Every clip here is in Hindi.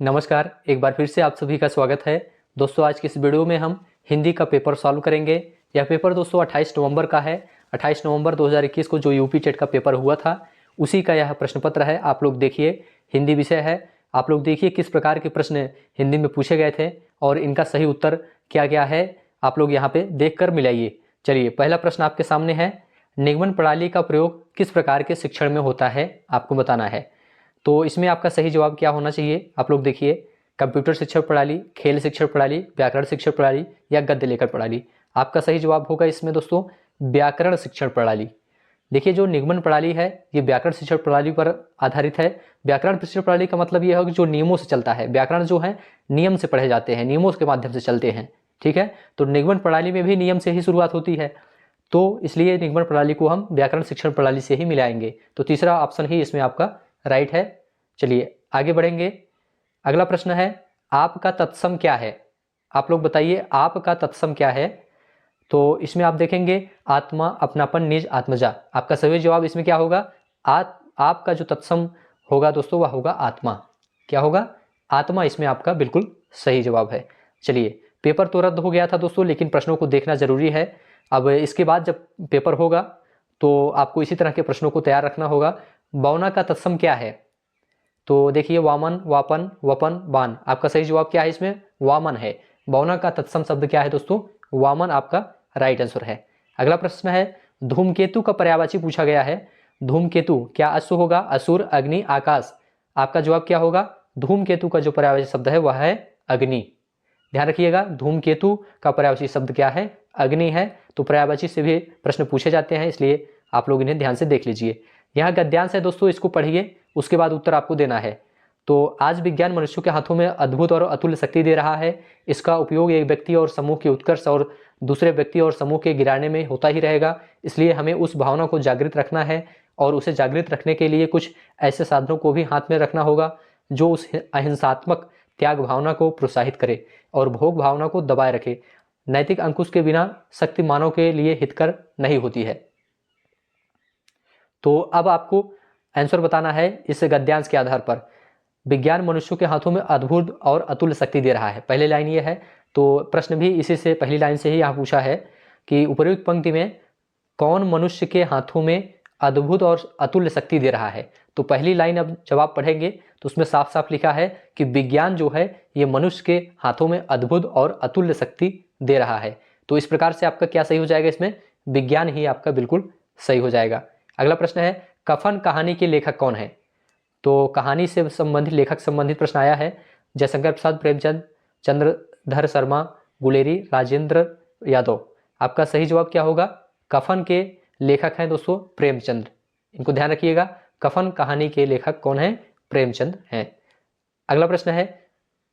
नमस्कार, एक बार फिर से आप सभी का स्वागत है। दोस्तों आज की इस वीडियो में हम हिंदी का पेपर सॉल्व करेंगे। यह पेपर दोस्तों 28 नवंबर का है। 28 नवंबर 2021 को जो यूपी टेट का पेपर हुआ था उसी का यह प्रश्न पत्र है। आप लोग देखिए, हिंदी विषय है। आप लोग देखिए किस प्रकार के प्रश्न हिंदी में पूछे गए थे और इनका सही उत्तर क्या क्या है, आप लोग यहाँ पे देख कर मिलाइए। चलिए, पहला प्रश्न आपके सामने है, निगमन प्रणाली का प्रयोग किस प्रकार के शिक्षण में होता है, आपको बताना है। तो इसमें आपका सही जवाब क्या होना चाहिए, आप लोग देखिए, कंप्यूटर शिक्षण प्रणाली, खेल शिक्षण प्रणाली, व्याकरण शिक्षण प्रणाली या गद्य लेखन प्रणाली। आपका सही जवाब होगा इसमें दोस्तों व्याकरण शिक्षण प्रणाली। देखिए, जो निगमन प्रणाली है ये व्याकरण शिक्षण प्रणाली पर आधारित है। व्याकरण शिक्षण प्रणाली का मतलब यह है कि जो नियमों से चलता है, व्याकरण जो है नियम से पढ़े जाते हैं, नियमों के माध्यम से चलते हैं। ठीक है, तो निगमन प्रणाली में भी नियम से ही शुरुआत होती है, तो इसलिए निगमन प्रणाली को हम व्याकरण शिक्षण प्रणाली से ही मिलाएंगे। तो तीसरा ऑप्शन ही इसमें आपका राइट है। चलिए आगे बढ़ेंगे। अगला प्रश्न है, आपका तत्सम क्या है। आप लोग बताइए आपका तत्सम क्या है। तो इसमें आप देखेंगे आत्मा, अपनापन, निज, आत्मजा। आपका सही जवाब इसमें क्या होगा, आपका जो तत्सम होगा दोस्तों वह होगा आत्मा। क्या होगा, आत्मा इसमें आपका बिल्कुल सही जवाब है। चलिए, पेपर तो रद्द हो गया था दोस्तों, लेकिन प्रश्नों को देखना जरूरी है। अब इसके बाद जब पेपर होगा तो आपको इसी तरह के प्रश्नों को तैयार रखना होगा। बौना का तत्सम क्या है। तो देखिए, वामन, वापन, वपन, बान। आपका सही जवाब क्या है इसमें, वामन है। बौना का तत्सम शब्द क्या है दोस्तों, वामन आपका राइट आंसर है। अगला प्रश्न है, धूमकेतु का पर्यायवाची पूछा गया है। धूमकेतु क्या अश्व होगा, असुर, अग्नि, आकाश। आपका जवाब क्या होगा, धूमकेतु का जो पर्यायवाची शब्द है वह है अग्नि। ध्यान रखिएगा, धूमकेतु का पर्यायवाची शब्द क्या है, अग्नि है। तो पर्यायवाची से भी प्रश्न पूछे जाते हैं, इसलिए आप लोग इन्हें ध्यान से देख लीजिए। यहाँ गद्यांश है दोस्तों, इसको पढ़िए, उसके बाद उत्तर आपको देना है। तो आज विज्ञान मनुष्यों के हाथों में अद्भुत और अतुल्य शक्ति दे रहा है। इसका उपयोग एक व्यक्ति और समूह के उत्कर्ष और दूसरे व्यक्ति और समूह के गिराने में होता ही रहेगा। इसलिए हमें उस भावना को जागृत रखना है और उसे जागृत रखने के लिए कुछ ऐसे साधनों को भी हाथ में रखना होगा जो उस अहिंसात्मक त्याग भावना को प्रोत्साहित करे और भोग भावना को दबाए रखे। नैतिक अंकुश के बिना शक्ति मानव के लिए हितकर नहीं होती है। तो अब आपको आंसर बताना है इस गद्यांश के आधार पर। विज्ञान मनुष्यों के हाथों में अद्भुत और अतुल्य शक्ति दे रहा है, पहले लाइन ये है। तो प्रश्न भी इसी से, पहली लाइन से ही यहाँ पूछा है कि उपर्युक्त पंक्ति में कौन मनुष्य के हाथों में अद्भुत और अतुल्य शक्ति दे रहा है। तो पहली लाइन अब जब आप पढ़ेंगे तो उसमें साफ साफ लिखा है कि विज्ञान जो है ये मनुष्य के हाथों में अद्भुत और अतुल्य शक्ति दे रहा है। तो इस प्रकार से आपका क्या सही हो जाएगा, इसमें विज्ञान ही आपका बिल्कुल सही हो जाएगा। अगला प्रश्न है, कफन कहानी के लेखक कौन है। तो कहानी से संबंधित, लेखक संबंधित प्रश्न आया है। जयशंकर प्रसाद, प्रेमचंद, चंद्रधर शर्मा, गुलेरी, राजेंद्र यादव। आपका सही जवाब क्या होगा, कफन के लेखक हैं दोस्तों प्रेमचंद। इनको ध्यान रखिएगा, कफन कहानी के लेखक कौन है, प्रेमचंद हैं। अगला प्रश्न है,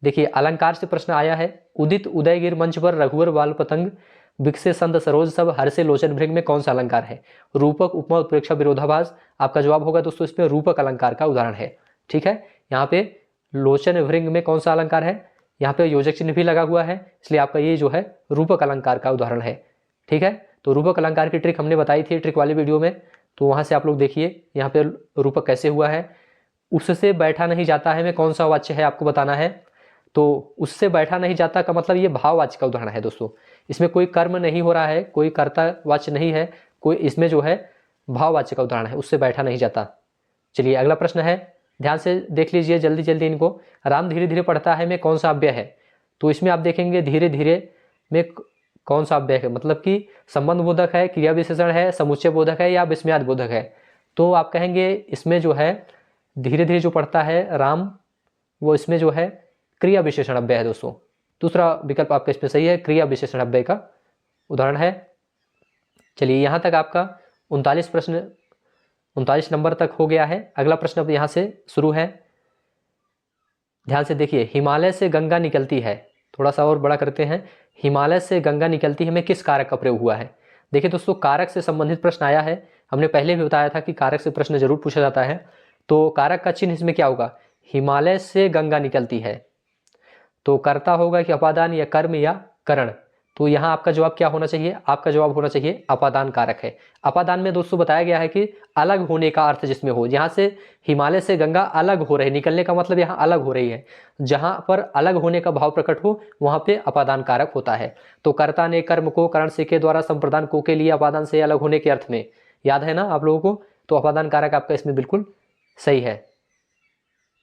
देखिए अलंकार से प्रश्न आया है। उदित उदयगिर मंच पर रघुवर बाल पतंग, विकसे संत सरोज सब, हर्षे लोचन भृंग में कौन सा अलंकार है। रूपक, उपमा, उत्प्रेक्षा, विरोधाभास। आपका जवाब होगा दोस्तों इसमें रूपक अलंकार का उदाहरण है। ठीक है, यहाँ पे लोचन भृंग में कौन सा अलंकार है, यहाँ पे योजक चिन्ह भी लगा हुआ है, इसलिए आपका ये जो है रूपक अलंकार का उदाहरण है। ठीक है, तो रूपक अलंकार की ट्रिक हमने बताई थी ट्रिक वाली वीडियो में, तो वहां से आप लोग देखिए यहाँ पे रूपक कैसे हुआ है। उससे बैठा नहीं जाता है में कौन सा वाच्य है आपको बताना है। तो उससे बैठा नहीं जाता का मतलब ये भाववाच्य का उदाहरण है दोस्तों। इसमें कोई कर्म नहीं हो रहा है, कोई कर्तावाच्य नहीं है, कोई इसमें जो है भाववाच्य का उदाहरण है, उससे बैठा नहीं जाता। चलिए अगला प्रश्न है, ध्यान से देख लीजिए जल्दी जल्दी इनको। राम धीरे धीरे पढ़ता है में कौन सा अव्यय है। तो इसमें आप देखेंगे धीरे धीरे में कौन सा अव्यय है, मतलब कि संबंध बोधक है, क्रिया विशेषण है, समुच्चय बोधक है या विस्मयाद बोधक है। तो आप कहेंगे इसमें जो है धीरे धीरे जो पढ़ता है राम, वो इसमें जो है क्रिया विशेषण अव्यय है दोस्तों। दूसरा विकल्प आपका इसमें सही है, क्रिया विशेषण अव्यय का उदाहरण है। चलिए यहाँ तक आपका 39 नंबर तक हो गया है। अगला प्रश्न अब यहाँ से शुरू है, ध्यान से देखिए। हिमालय से गंगा निकलती है, थोड़ा सा और बड़ा करते हैं। हिमालय से गंगा निकलती है में किस कारक का प्रयोग हुआ है। देखिए दोस्तों, कारक से संबंधित प्रश्न आया है। हमने पहले भी बताया था कि कारक से प्रश्न जरूर पूछा जाता है। तो कारक का चिन्ह इसमें क्या होगा, हिमालय से गंगा निकलती है। तो कर्ता होगा कि अपादान या कर्म या करण। तो यहाँ आपका जवाब क्या होना चाहिए, आपका जवाब होना चाहिए अपादान कारक है। अपादान में दोस्तों बताया गया है कि अलग होने का अर्थ जिसमें हो, जहाँ से हिमालय से गंगा अलग हो रही, निकलने का मतलब यहाँ अलग हो रही है, जहाँ पर अलग होने का भाव प्रकट हो वहाँ पे अपादान कारक होता है। तो कर्ता ने कर्म को करण से के द्वारा संप्रदान को के लिए अपादान से अलग होने के अर्थ में, याद है ना आप लोगों को, तो अपादान कारक आपका इसमें बिल्कुल सही है।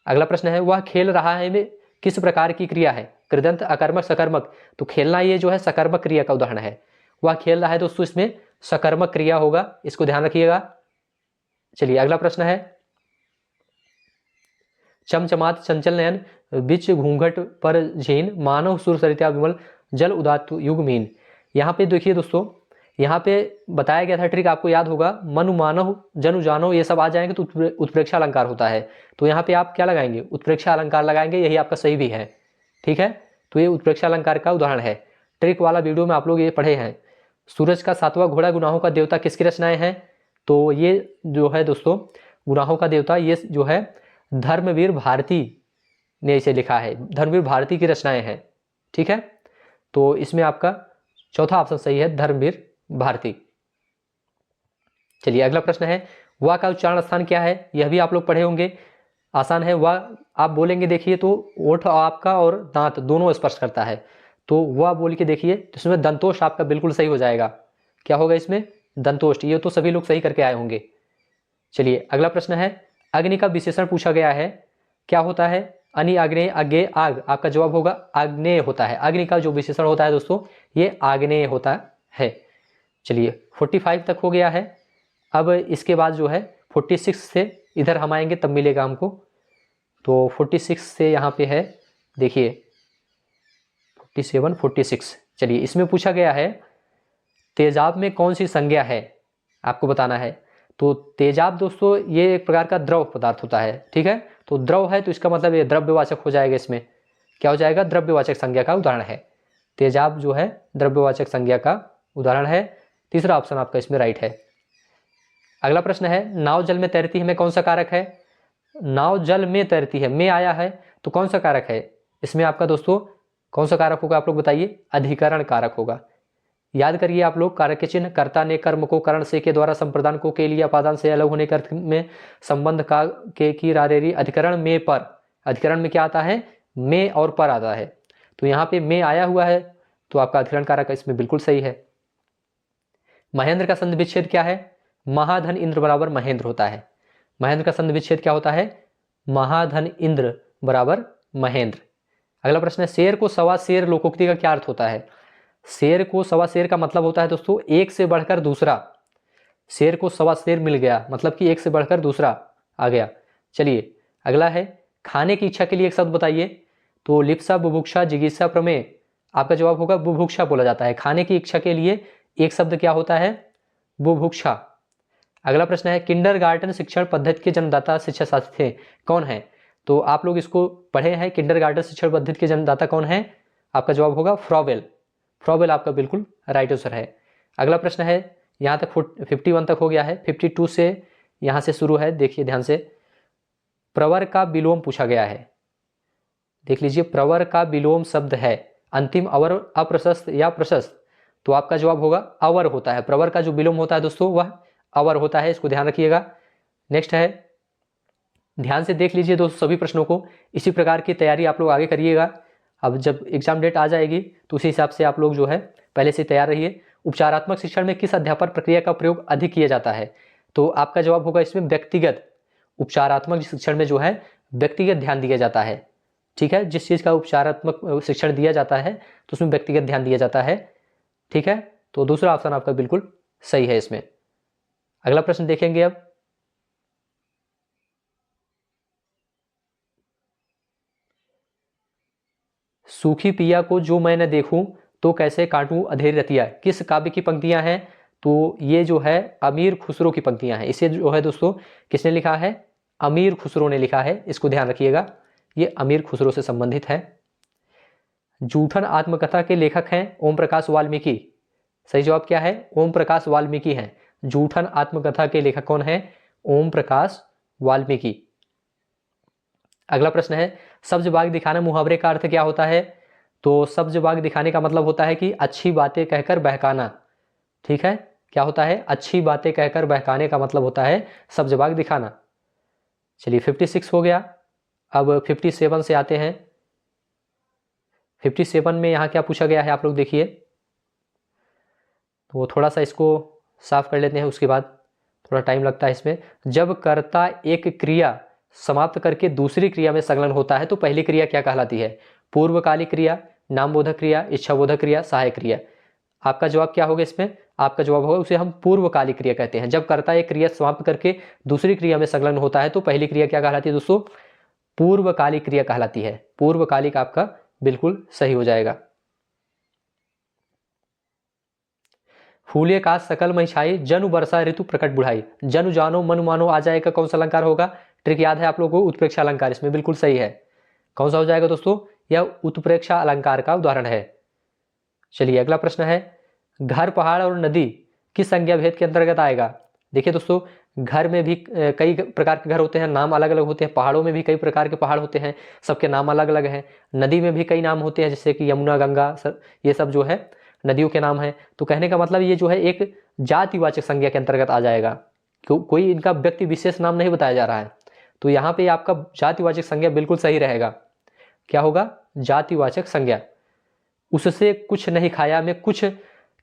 अगला प्रश्न है, वह खेल रहा है में किस प्रकार की क्रिया है, कृदंत, अकर्मक, सकर्मक। तो खेलना ये जो है सकर्मक क्रिया का उदाहरण है। वह खेल रहा है दोस्तों, इसमें सकर्मक क्रिया होगा, इसको ध्यान रखिएगा। चलिए अगला प्रश्न है, चमचमात चंचल नयन बिच घूंघट पर झीन मानव सुर सरिता विमल जल उदात युग मीन। यहाँ पे देखिए दोस्तों, यहाँ पे बताया गया था ट्रिक, आपको याद होगा, मनु मानव जनु जानो ये सब आ जाएंगे तो उत्प्रेक्षा अलंकार होता है। तो यहाँ पे आप क्या लगाएंगे, उत्प्रेक्षा अलंकार लगाएंगे, यही आपका सही भी है। ठीक है, तो ये उत्प्रेक्षा अलंकार का उदाहरण है। ट्रिक वाला वीडियो में आप लोग ये पढ़े हैं। सूरज का सातवां घोड़ा गुनाहों का देवता किसकी रचनाएं हैं, तो ये जो है दोस्तों गुनाहों का देवता ये जो है धर्मवीर भारती ने इसे लिखा है, धर्मवीर भारती की रचनाएं हैं। ठीक है, तो इसमें आपका चौथा ऑप्शन सही है, धर्मवीर भारती। चलिए अगला प्रश्न है, वा का उच्चारण स्थान क्या है, यह भी आप लोग पढ़े होंगे, आसान है। वा आप बोलेंगे देखिए तो ओठ आपका और दांत दोनों स्पर्श करता है, तो वह बोल के देखिए तो इसमें दंतोष्ठ आपका बिल्कुल सही हो जाएगा। क्या होगा इसमें, दंतोष्ठ, ये तो सभी लोग सही करके आए होंगे। चलिए अगला प्रश्न है, अग्नि का विशेषण पूछा गया है, क्या होता है, अनि, आग्नेय, अज्ञेय, आग। आपका जवाब होगा आग्नेय होता है। अग्नि का जो विशेषण होता है दोस्तों ये आग्नेय होता है। चलिए 45 तक हो गया है। अब इसके बाद जो है 46 से इधर हम आएंगे तब मिलेगा हमको। तो 46 से यहाँ पे है, देखिए 47, 46। चलिए इसमें पूछा गया है तेजाब में कौन सी संज्ञा है, आपको बताना है। तो तेजाब दोस्तों ये एक प्रकार का द्रव पदार्थ होता है। ठीक है, तो द्रव है तो इसका मतलब ये द्रव्यवाचक हो जाएगा। इसमें क्या हो जाएगा, द्रव्यवाचक संज्ञा का उदाहरण है। तेजाब जो है द्रव्यवाचक संज्ञा का उदाहरण है। तीसरा ऑप्शन आपका इसमें राइट है। अगला प्रश्न है, नाव जल में तैरती है में कौन सा कारक है, नाव जल में तैरती है, में आया है तो कौन सा कारक है इसमें आपका दोस्तों, कौन सा कारक होगा आप लोग बताइए, अधिकरण कारक होगा। याद करिए आप लोग, कारक के चिन्ह, कर्ता ने कर्म को करण से के द्वारा संप्रदान को के लिए अपादान से अलग होने के अर्थ में संबंध का के की रारेरी, अधिकरण में पर, अधिकरण में क्या आता है, में और पर आता है। तो यहाँ पे में आया हुआ है तो आपका अधिकरण कारक इसमें बिल्कुल सही है। महेंद्र का संधि विच्छेद क्या है, महाधन इंद्र बराबर महेंद्र होता है। महेंद्र का संधि विच्छेद क्या होता है, महाधन इंद्र बराबर महेंद्र। अगला प्रश्न है, शेर को सवा शेर लोकोक्ति का क्या अर्थ होता है। शेर को सवा शेर का मतलब होता है दोस्तों एक से बढ़कर दूसरा, शेर को सवा शेर मिल गया मतलब कि एक से बढ़कर दूसरा आ गया। चलिए अगला है, खाने की इच्छा के लिए एक शब्द बताइए। तो लिप्सा, बुभुक्षा, जिज्ञासा, प्रमेय। आपका जवाब होगा बुभुक्षा बोला जाता है। खाने की इच्छा के लिए एक शब्द क्या होता है, बुभुक्षा। अगला प्रश्न है, किंडरगार्टन शिक्षण पद्धति के जन्मदाता शिक्षा शास्त्री थे, कौन है। तो आप लोग इसको पढ़े हैं, किंडरगार्टन शिक्षण पद्धति के जन्मदाता कौन है, आपका जवाब होगा फ्रॉबेल। फ्रॉबेल आपका बिल्कुल राइट आंसर है। अगला प्रश्न है, यहाँ तक 51 तक हो गया है। 52 से यहाँ से शुरू है, देखिए ध्यान से। प्रवर का विलोम पूछा गया है, देख लीजिए, प्रवर का विलोम शब्द है अंतिम अवर, अप्रशस्त या प्रशस्त। तो आपका जवाब होगा अवर होता है। प्रवर का जो विलोम होता है दोस्तों वह अवर होता है, इसको ध्यान रखिएगा। नेक्स्ट है, ध्यान से देख लीजिए दोस्तों सभी प्रश्नों को, इसी प्रकार की तैयारी आप लोग आगे करिएगा। अब जब एग्जाम डेट आ जाएगी तो उसी हिसाब से आप लोग जो है पहले से तैयार रहिए। उपचारात्मक शिक्षण में किस अध्यापन प्रक्रिया का प्रयोग अधिक किया जाता है। तो आपका जवाब होगा इसमें व्यक्तिगत, उपचारात्मक शिक्षण में जो है व्यक्तिगत ध्यान दिया जाता है। ठीक है, जिस चीज़ का उपचारात्मक शिक्षण दिया जाता है तो उसमें व्यक्तिगत ध्यान दिया जाता है। ठीक है, तो दूसरा ऑप्शन आपका बिल्कुल सही है इसमें। अगला प्रश्न देखेंगे अब, सूखी पिया को जो मैं न देखूं तो कैसे काटूं अधेरी रतिया, किस काव्य की पंक्तियां हैं। तो ये जो है अमीर खुसरो की पंक्तियां हैं। इसे जो है दोस्तों किसने लिखा है, अमीर खुसरो ने लिखा है, इसको ध्यान रखिएगा, ये अमीर खुसरो से संबंधित है। जूठन आत्मकथा के लेखक हैं ओम प्रकाश वाल्मीकि। सही जवाब क्या है, ओम प्रकाश वाल्मीकि हैं। जूठन आत्मकथा के लेखक कौन है, ओम प्रकाश वाल्मीकि। अगला प्रश्न है, सब्ज बाग दिखाना मुहावरे का अर्थ क्या होता है। तो सब्ज बाग दिखाने का मतलब होता है कि अच्छी बातें कहकर बहकाना। ठीक है, क्या होता है? अच्छी बातें कहकर बहकाने का मतलब होता है सब्ज बाग दिखाना। चलिए 56 हो गया। अब 57 से आते हैं। 57 में यहाँ क्या पूछा गया है आप लोग देखिए, तो थोड़ा सा इसको साफ कर लेते हैं, उसके बाद थोड़ा टाइम लगता है इसमें। जब कर्ता एक क्रिया समाप्त करके दूसरी क्रिया में संलग्न होता है तो पहली क्रिया क्या कहलाती है? पूर्वकालिक क्रिया, नामबोधक क्रिया, इच्छाबोधक क्रिया, सहायक क्रिया। आपका जवाब क्या होगा इसमें? आपका जवाब होगा उसे हम पूर्वकालिक क्रिया कहते हैं। जब कर्ता एक क्रिया समाप्त करके दूसरी क्रिया में संलग्न होता है तो पहली क्रिया क्या कहलाती है दोस्तों? पूर्वकालिक क्रिया कहलाती है। पूर्वकालिक आपका बिल्कुल सही हो जाएगा। फूले का सकल महिछाई, जनु वर्षा ऋतु प्रकट बुढ़ाई। जनु जानो मनु मानो आ जाएगा, कौन सा अलंकार होगा? ट्रिक याद है आप लोगों को? उत्प्रेक्षा अलंकार इसमें बिल्कुल सही है। कौन सा हो जाएगा दोस्तों? यह उत्प्रेक्षा अलंकार का उदाहरण है। चलिए अगला प्रश्न है, घर पहाड़ और नदी किस संज्ञा भेद के अंतर्गत आएगा? देखिए दोस्तों, घर में भी कई प्रकार के घर होते हैं, नाम अलग अलग होते हैं। पहाड़ों में भी कई प्रकार के पहाड़ होते हैं, सबके नाम अलग अलग हैं। नदी में भी कई नाम होते हैं, जैसे कि यमुना, गंगा, ये सब जो है नदियों के नाम हैं। तो कहने का मतलब ये जो है एक जातिवाचक संज्ञा के अंतर्गत आ जाएगा। कोई इनका व्यक्ति विशेष नाम नहीं बताया जा रहा है, तो यहाँ पे आपका जातिवाचक संज्ञा बिल्कुल सही रहेगा। क्या होगा? जातिवाचक संज्ञा। उससे कुछ नहीं खाया में कुछ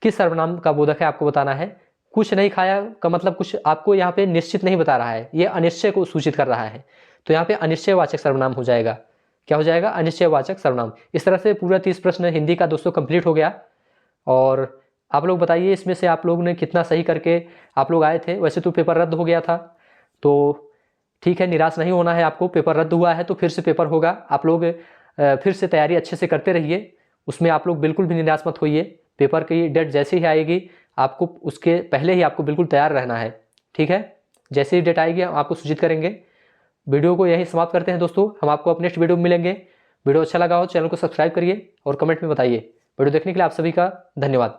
किस सर्वनाम का बोधक है आपको बताना है। कुछ नहीं खाया का मतलब कुछ आपको यहाँ पे निश्चित नहीं बता रहा है, ये अनिश्चय को सूचित कर रहा है। तो यहाँ पे अनिश्चयवाचक सर्वनाम हो जाएगा। क्या हो जाएगा? अनिश्चयवाचक सर्वनाम। इस तरह से पूरा 30 प्रश्न हिंदी का दोस्तों कंप्लीट हो गया। और आप लोग बताइए इसमें से आप लोग ने कितना सही करके आप लोग आए थे। वैसे तो पेपर रद्द हो गया था, तो ठीक है, निराश नहीं होना है आपको। पेपर रद्द हुआ है तो फिर से पेपर होगा। आप लोग फिर से तैयारी अच्छे से करते रहिए, उसमें आप लोग बिल्कुल भी निराश मत होइए। पेपर की डेट जैसे ही आएगी आपको उसके पहले ही आपको बिल्कुल तैयार रहना है। ठीक है, जैसे ही डेट आएगी हम आपको सूचित करेंगे। वीडियो को यहीं समाप्त करते हैं दोस्तों, हम आपको अपने नेक्स्ट वीडियो में मिलेंगे। वीडियो अच्छा लगा हो चैनल को सब्सक्राइब करिए और कमेंट में बताइए। वीडियो देखने के लिए आप सभी का धन्यवाद।